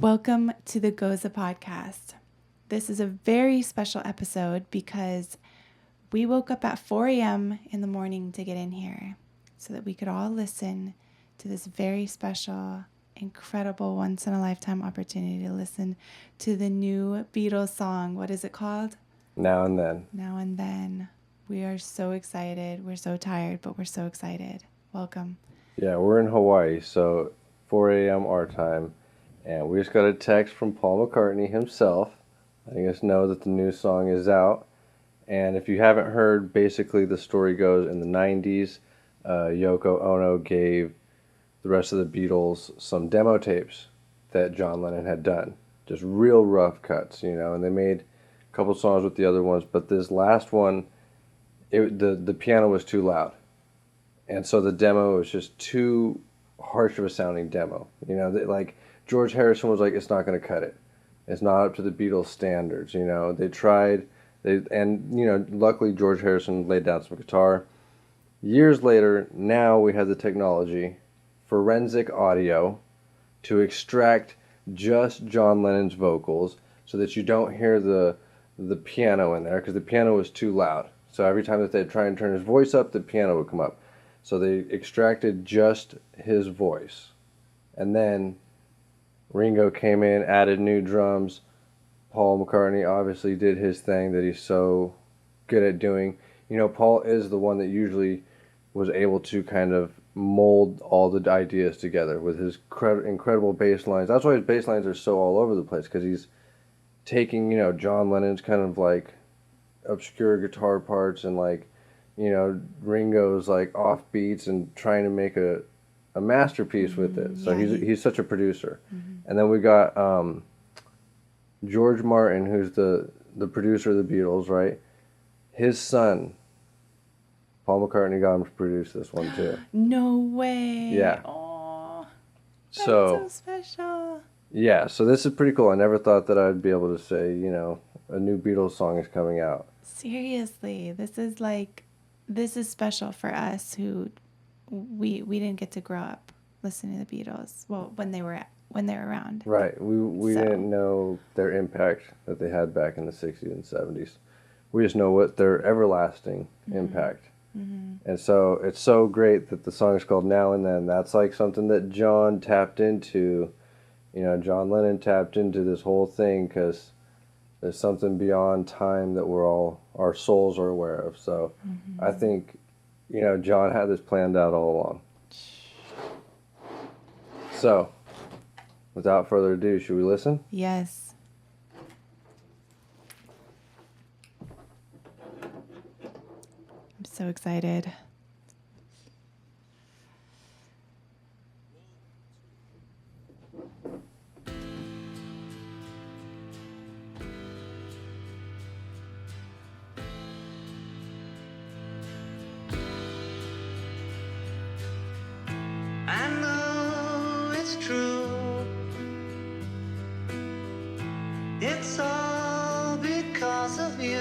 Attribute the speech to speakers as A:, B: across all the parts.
A: Welcome to the GOZA podcast. This is a very special episode because we woke up at 4 a.m. in the morning to get in here so that we could all listen to this very special, incredible, once-in-a-lifetime opportunity to listen to the new Beatles song. What is it called?
B: Now and Then.
A: Now and Then. We are so excited. We're so tired, but we're so excited. Welcome.
B: Yeah, we're in Hawaii, so 4 a.m. our time. And we just got a text from Paul McCartney himself letting us know that the new song is out. And if you haven't heard, basically the story goes in the 90s, Yoko Ono gave the rest of the Beatles some demo tapes that John Lennon had done. Just real rough cuts, and they made a couple songs with the other ones. But this last one, the piano was too loud. And so the demo was just too harsh of a sounding demo. Like George Harrison was like, it's not going to cut it. It's not up to the Beatles standards. They tried, luckily George Harrison laid down some guitar. Years later, now we have the technology, forensic audio, to extract just John Lennon's vocals so that you don't hear the piano in there because the piano was too loud. So every time that they'd try and turn his voice up, the piano would come up. So they extracted just his voice. And then Ringo came in, added new drums. Paul McCartney obviously did his thing that he's so good at doing. Paul is the one that usually was able to kind of mold all the ideas together with his incredible bass lines. That's why his bass lines are so all over the place, because he's taking, John Lennon's kind of like obscure guitar parts and like, Ringo's like off beats and trying to make a masterpiece with it. So he's such a producer. Mm-hmm. And then we got George Martin, who's the producer of the Beatles, right? His son, Paul McCartney, got him to produce this one too.
A: No way.
B: Yeah.
A: Oh, that's
B: so
A: special.
B: Yeah, so this is pretty cool. I never thought that I'd be able to say, a new Beatles song is coming out.
A: Seriously, this is special for us who we didn't get to grow up listening to the Beatles. Well, when they were around.
B: Right. We didn't know their impact that they had back in the 60s and 70s. We just know what their everlasting impact. Mm-hmm. And so it's so great that the song is called Now and Then. That's like something that John tapped into. John Lennon tapped into this whole thing because there's something beyond time that our souls are aware of. So I think, John had this planned out all along. So, without further ado, should we listen?
A: Yes. I'm so excited.
C: I know it's true. It's all because of you.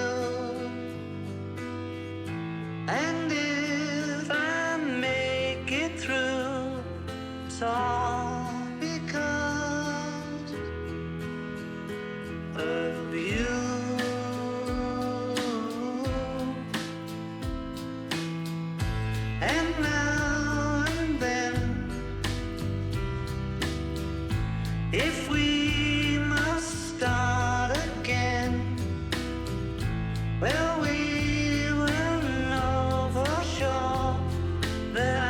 C: And if I make it through, it's all because of you. And now and then, if we must start again, well, we will know for sure that I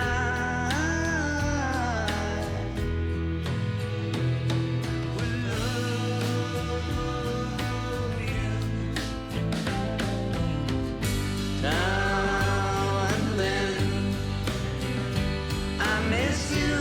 C: will love you. Now and then, I miss you.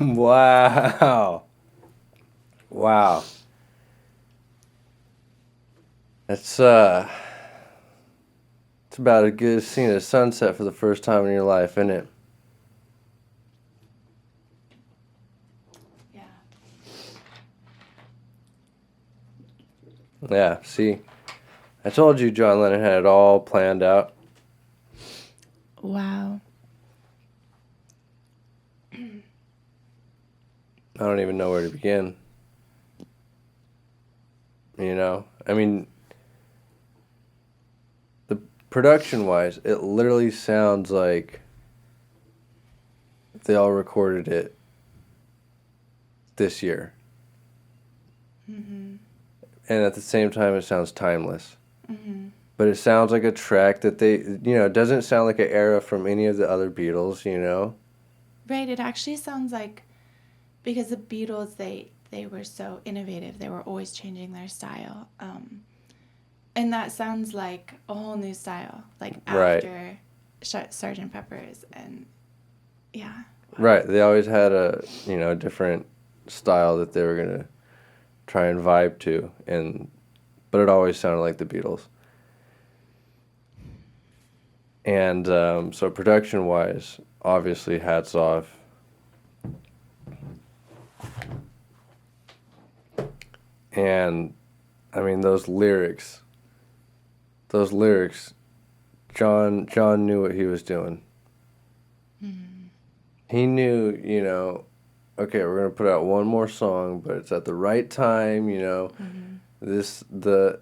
B: Wow. Wow. It's it's about as good as seeing a sunset for the first time in your life, isn't it?
A: Yeah.
B: Yeah, see. I told you John Lennon had it all planned out.
A: Wow.
B: I don't even know where to begin. You know? I mean, the production-wise, it literally sounds like they all recorded it this year.
A: Mm-hmm.
B: And at the same time, it sounds timeless.
A: Mm-hmm.
B: But it sounds like a track that they, it doesn't sound like an era from any of the other Beatles,
A: Right. It actually sounds like, because the Beatles, they were so innovative. They were always changing their style. And that sounds like a whole new style, like
B: Right.
A: after Sgt. Pepper's, and yeah.
B: Right. They always had a different style that they were going to try and vibe to, but it always sounded like the Beatles. And so production-wise, obviously, hats off. And, I mean, those lyrics, John knew what he was doing.
A: Mm-hmm.
B: He knew, okay, we're going to put out one more song, but it's at the right time,
A: Mm-hmm.
B: the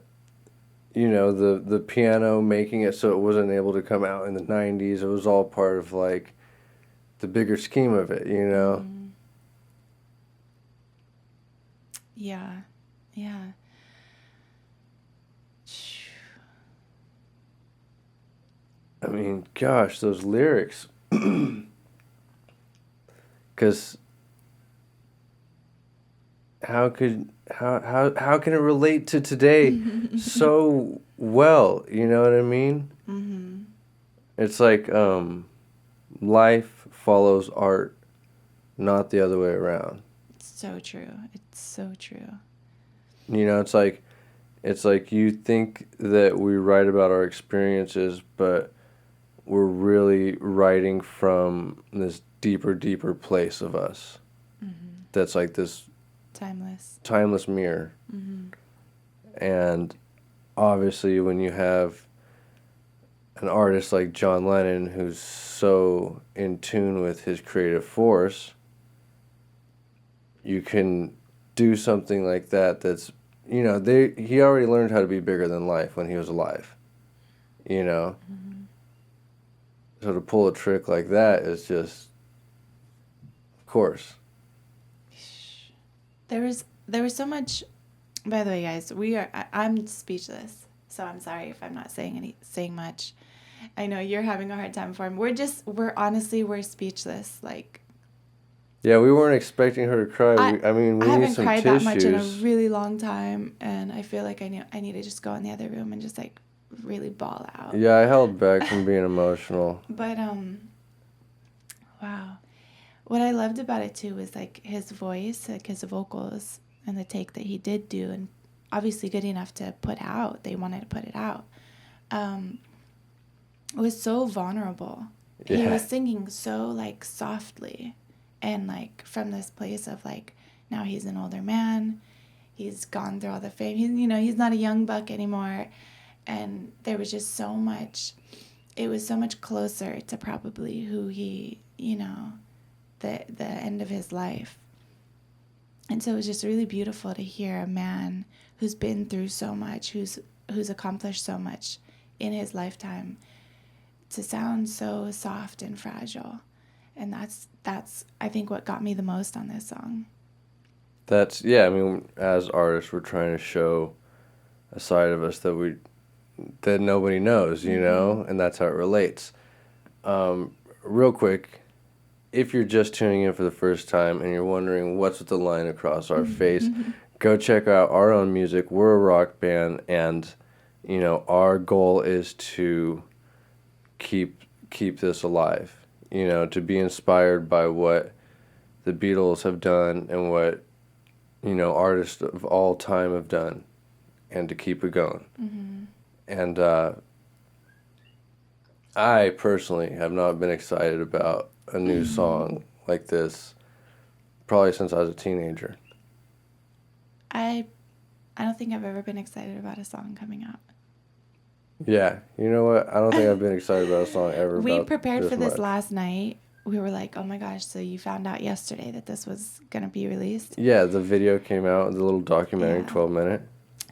B: piano making it so it wasn't able to come out in the 90s. It was all part of, like, the bigger scheme of it,
A: Mm-hmm. Yeah. Yeah.
B: I mean, gosh, those lyrics. Because how can it relate to today so well? You know what I mean?
A: Mm-hmm.
B: It's like life follows art, not the other way around.
A: It's so true. It's so true.
B: It's like you think that we write about our experiences, but we're really writing from this deeper place of us.
A: Mm-hmm.
B: That's like this timeless mirror.
A: Mm-hmm.
B: And obviously when you have an artist like John Lennon who's so in tune with his creative force, you can do something like that that's, he already learned how to be bigger than life when he was alive,
A: Mm-hmm.
B: So to pull a trick like that is just, of course.
A: There was so much. By the way, guys, I'm speechless. So I'm sorry if I'm not saying much. I know you're having a hard time for him. We're speechless. Like,
B: yeah, we weren't expecting her to cry.
A: I
B: We
A: haven't
B: need some
A: cried
B: tissues.
A: that much in a really long time, and I feel like I need to just go in the other room and just like really bawl out.
B: Yeah, I held back from being emotional.
A: But wow. What I loved about it too was like his voice, like his vocals, and the take that he did do, and obviously good enough to put out. They wanted to put it out. It was so vulnerable.
B: Yeah.
A: He was singing so like softly, and like from this place of like, now he's an older man. He's gone through all the fame. He's not a young buck anymore, and there was just so much. It was so much closer to probably who he, the end of his life. And so it was just really beautiful to hear a man who's been through so much, who's accomplished so much in his lifetime, to sound so soft and fragile. And that's I think what got me the most on this song.
B: As artists, we're trying to show a side of us that nobody knows,
A: Mm-hmm.
B: and that's how it relates. Real quick, if you're just tuning in for the first time and you're wondering what's with the line across our face, go check out our own music. We're a rock band, and our goal is to keep this alive. To be inspired by what the Beatles have done and what, artists of all time have done, and to keep it going.
A: Mm-hmm.
B: And I personally have not been excited about a new song like this probably since I was a teenager.
A: I don't think I've ever been excited about a song coming out.
B: Yeah, you know what? I don't think I've been excited about a song ever.
A: We
B: about
A: prepared for this
B: much.
A: last night. We were like, oh my gosh, so you found out yesterday that this was going to be released?
B: Yeah, the video came out, the little documentary,
A: Yeah.
B: 12-minute.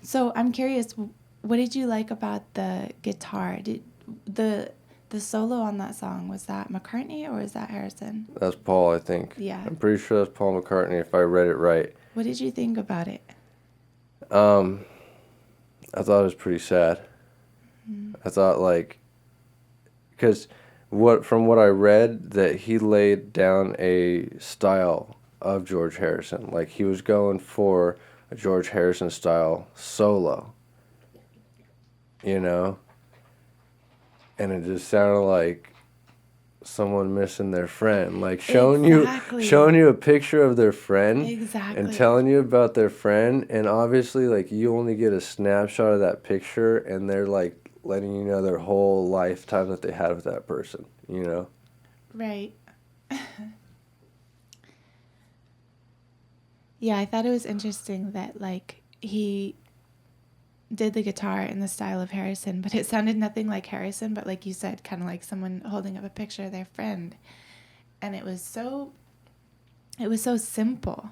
A: So I'm curious, what did you like about the guitar? Did the solo on that song, was that McCartney or was that Harrison?
B: That's Paul, I think.
A: Yeah.
B: I'm pretty sure that's Paul McCartney if I read it right.
A: What did you think about it?
B: I thought it was pretty sad. I thought because from what I read, that he laid down a style of George Harrison. Like he was going for a George Harrison style solo. And it just sounded like someone missing their friend, like showing you a picture of their friend,
A: Exactly.
B: and telling you about their friend, and obviously like you only get a snapshot of that picture, and they're like letting you know their whole lifetime that they had with that person,
A: Right. Yeah, I thought it was interesting that like he did the guitar in the style of Harrison, but it sounded nothing like Harrison, but like you said, kind of like someone holding up a picture of their friend. And it was so simple.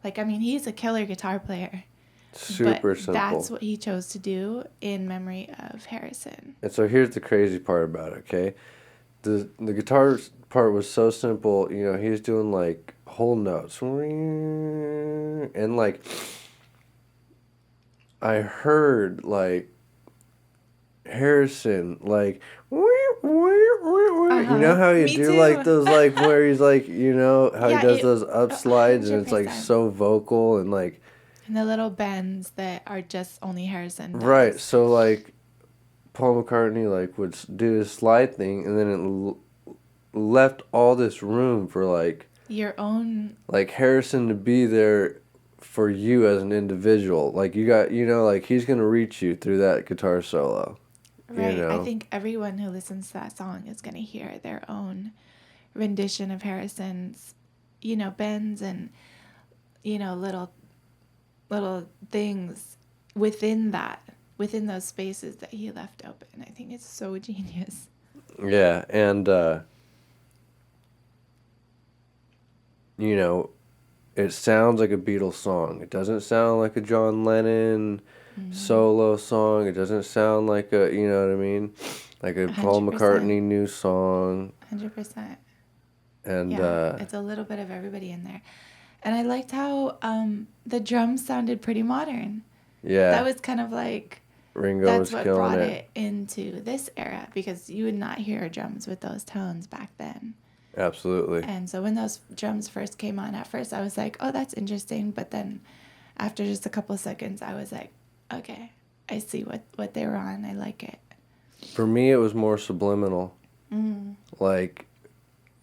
A: Like, I mean, he's a killer guitar player.
B: Super
A: but
B: simple.
A: That's what he chose to do in memory of Harrison.
B: And so here's the crazy part about it, okay? The guitar part was so simple, he was doing like whole notes. And like I heard like Harrison like you know how you
A: Me
B: do
A: too.
B: like those like where he's like how
A: Yeah,
B: he does those up slides and it's like
A: 100%.
B: so vocal and like
A: And the little bends that are just only Harrison does.
B: right, so like Paul McCartney like would do his slide thing and then it left all this room for like
A: Your own.
B: like Harrison to be there for you as an individual. Like you got like he's gonna reach you through that guitar solo.
A: Right. I think everyone who listens to that song is going to hear their own rendition of Harrison's, bends and, little things within those spaces that he left open. I think it's so genius.
B: Yeah, and it sounds like a Beatles song. It doesn't sound like a John Lennon solo song. It doesn't sound like a, you know what I mean? Like a Paul
A: 100%.
B: McCartney new song.
A: 100%.
B: And
A: it's a little bit of everybody in there. And I liked how the drums sounded pretty modern.
B: yeah,
A: That was kind of like,
B: Ringo
A: that's
B: was
A: what
B: killing
A: brought
B: it.
A: it into this era, because you would not hear drums with those tones back then.
B: Absolutely.
A: And so when those drums first came on, at first I was like, oh, that's interesting. But then after just a couple of seconds, I was like, okay, I see what they were on. I like it.
B: For me, it was more subliminal. Like,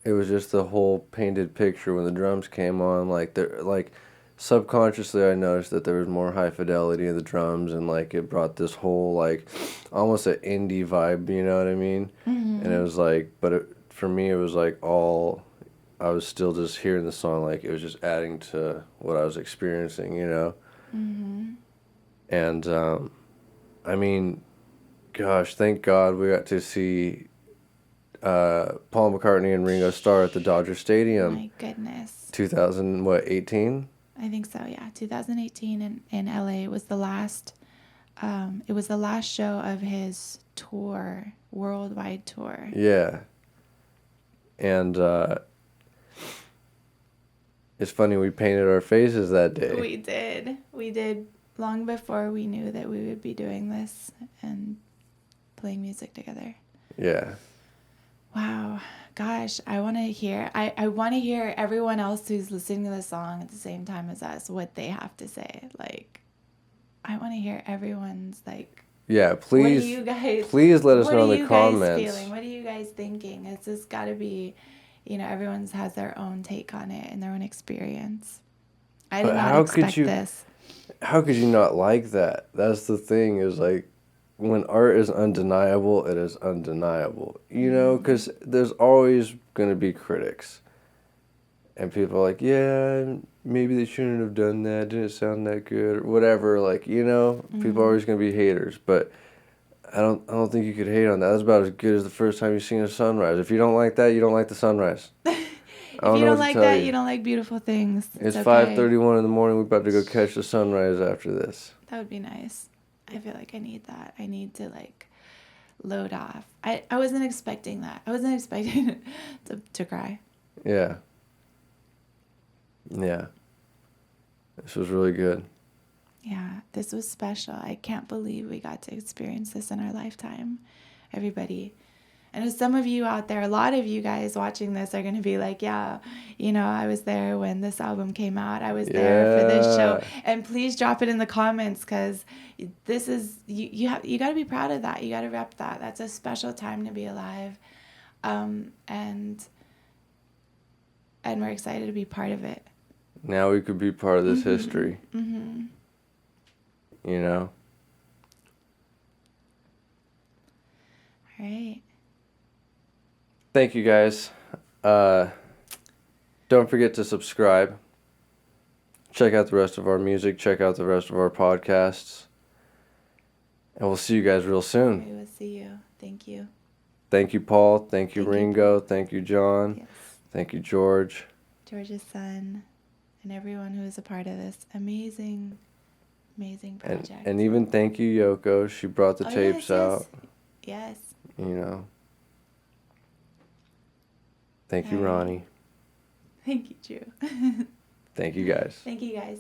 B: it was just the whole painted picture when the drums came on. Like subconsciously, I noticed that there was more high fidelity in the drums, and like it brought this whole like almost an indie vibe. You know what I mean? And it was like, for me, it was like I was still just hearing the song, like it was just adding to what I was experiencing. And I mean, gosh, thank God we got to see Paul McCartney and Ringo Star at the Dodger Stadium.
A: My goodness.
B: 2018?
A: I think so, yeah. 2018 in LA. It was the last show of his tour, worldwide tour.
B: Yeah. And it's funny, we painted our faces that day.
A: We did long before we knew that we would be doing this and playing music together.
B: Yeah.
A: Wow. Gosh, I want to hear everyone else who's listening to the song at the same time as us, what they have to say. Like, I want to hear everyone's like,
B: Yeah, please.
A: what do you guys,
B: please let us know in the
A: What are you
B: comments.
A: guys feeling? What are you guys thinking? It's just got to be you know, everyone's has their own take on it and their own experience. I did
B: But
A: not
B: how could
A: expect
B: you-
A: this.
B: How could you not like that? That's the thing, is like, when art is undeniable, it is undeniable. You know, because there's always going to be critics. And people are like, yeah, maybe they shouldn't have done that. Didn't sound that good, or whatever. Like, you know, people are always going to be haters. But I don't think you could hate on that. That's about as good as the first time you've seen a sunrise. If you don't like that, you don't like the sunrise.
A: If you don't like that, you don't like beautiful things.
B: It's
A: okay.
B: 5:31 in the morning. We're about to go catch the sunrise after this.
A: That would be nice. I feel like I need that. I need to like load off. I wasn't expecting that. I wasn't expecting to cry.
B: Yeah. Yeah. This was really good.
A: Yeah, this was special. I can't believe we got to experience this in our lifetime. Everybody. And some of you out there, a lot of you guys watching this are going to be like, yeah, you know, I was there when this album came out. I was there for this show. And please drop it in the comments, because this is, you got to be proud of that. You got to rep that. That's a special time to be alive. And we're excited to be part of it.
B: Now we could be part of this history.
A: Mm-hmm.
B: You know?
A: All right.
B: Thank you, guys. Don't forget to subscribe. Check out the rest of our music. Check out the rest of our podcasts. And we'll see you guys real soon.
A: We will see you. Thank you.
B: Thank you, Paul. Thank you,
A: Thank you,
B: Ringo. Thank you, John.
A: Yes.
B: Thank you, George.
A: George's son, and everyone who is a part of this amazing project.
B: And even thank you, Yoko. She brought the tapes out.
A: Yes.
B: You know. Thank you,
A: All right.
B: Ronnie.
A: Thank you, Drew.
B: Thank you, guys.
A: Thank you, guys.